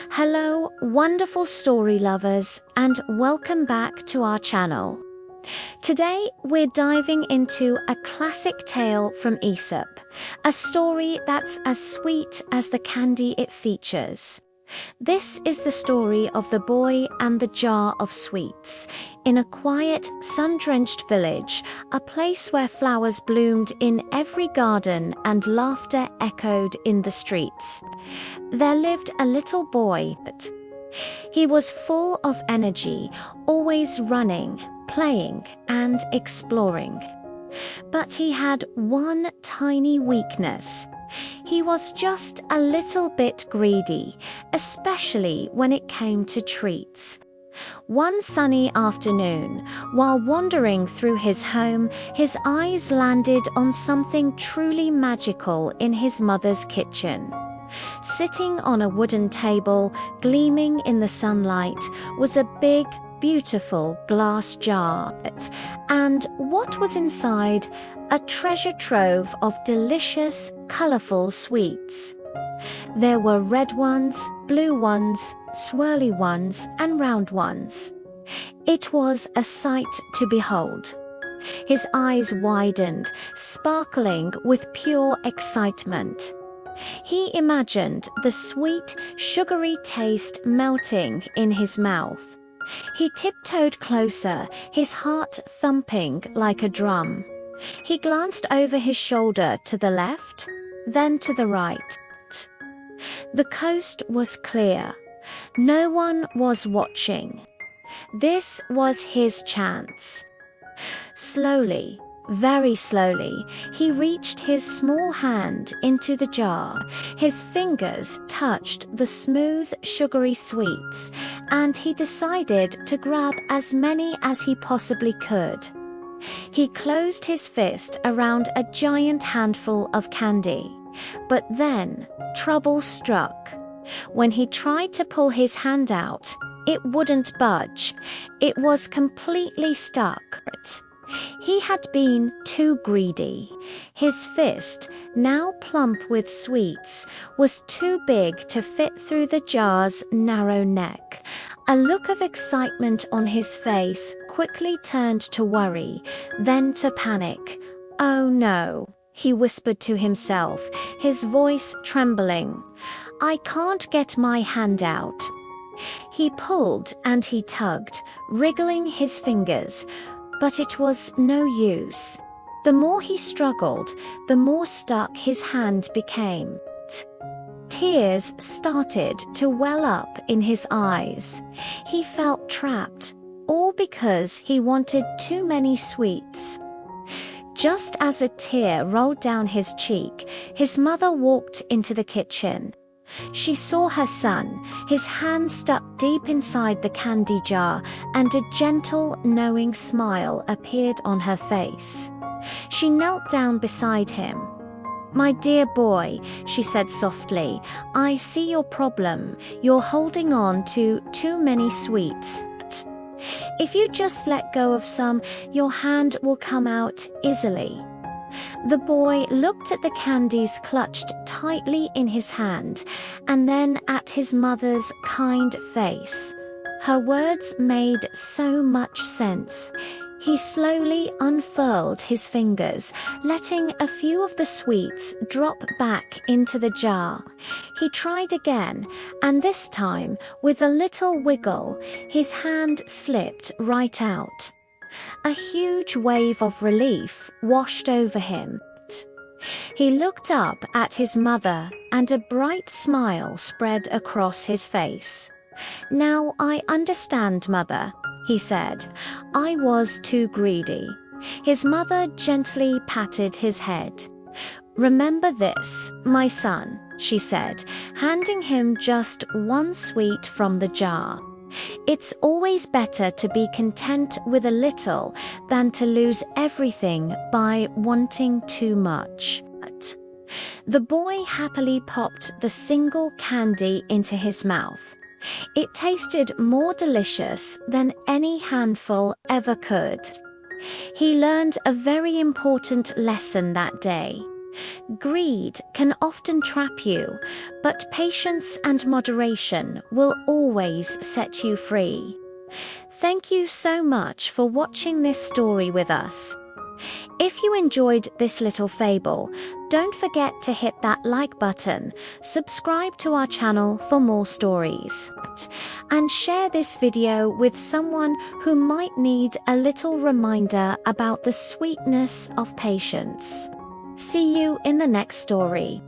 Hello, wonderful story lovers, and welcome back to our channel. Today, we're diving into a classic tale from Aesop, a story that's as sweet as the candy it features. This is the story of the boy and the jar of sweets. In a quiet, sun-drenched village, a place where flowers bloomed in every garden and laughter echoed in the streets, there lived a little boy. He was full of energy, always running, playing, and exploring. But he had one tiny weakness. He was just a little bit greedy, especially when it came to treats. One sunny afternoon, while wandering through his home, his eyes landed on something truly magical in his mother's kitchen. Sitting on a wooden table, gleaming in the sunlight, was a big, beautiful glass jar, and what was inside? A treasure trove of delicious, colorful sweets. There were red ones, blue ones, swirly ones, and round ones. It was a sight to behold. His eyes widened, sparkling with pure excitement. He imagined the sweet, sugary taste melting in his mouth. He tiptoed closer, his heart thumping like a drum. He glanced over his shoulder to the left, then to the right. The coast was clear. No one was watching. This was his chance. Slowly, very slowly, he reached his small hand into the jar. His fingers touched the smooth, sugary sweets, and he decided to grab as many as he possibly could. He closed his fist around a giant handful of candy. But then, trouble struck. When he tried to pull his hand out, it wouldn't budge. It was completely stuck. He had been too greedy. His fist, now plump with sweets, was too big to fit through the jar's narrow neck. A look of excitement on his face quickly turned to worry, then to panic. "Oh no," he whispered to himself, his voice trembling. "I can't get my hand out." He pulled and he tugged, wriggling his fingers, but it was no use. The more he struggled, the more stuck his hand became. Tears started to well up in his eyes. He felt trapped, all because he wanted too many sweets. Just as a tear rolled down his cheek, his mother walked into the kitchen. She saw her son, his hand stuck deep inside the candy jar, and a gentle, knowing smile appeared on her face. She knelt down beside him. "My dear boy," she said softly, "I see your problem. You're holding on to too many sweets. If you just let go of some, your hand will come out easily." The boy looked at the candies clutched tightly in his hand, and then at his mother's kind face. Her words made so much sense. He slowly unfurled his fingers, letting a few of the sweets drop back into the jar. He tried again, and this time, with a little wiggle, his hand slipped right out. A huge wave of relief washed over him. He looked up at his mother, and a bright smile spread across his face. "Now I understand, Mother," he said. "I was too greedy." His mother gently patted his head. "Remember this, my son," she said, handing him just one sweet from the jar. "It's always better to be content with a little than to lose everything by wanting too much." The boy happily popped the single candy into his mouth. It tasted more delicious than any handful ever could. He learned a very important lesson that day. Greed can often trap you, but patience and moderation will always set you free. Thank you so much for watching this story with us. If you enjoyed this little fable, don't forget to hit that like button, subscribe to our channel for more stories, and share this video with someone who might need a little reminder about the sweetness of patience. See you in the next story.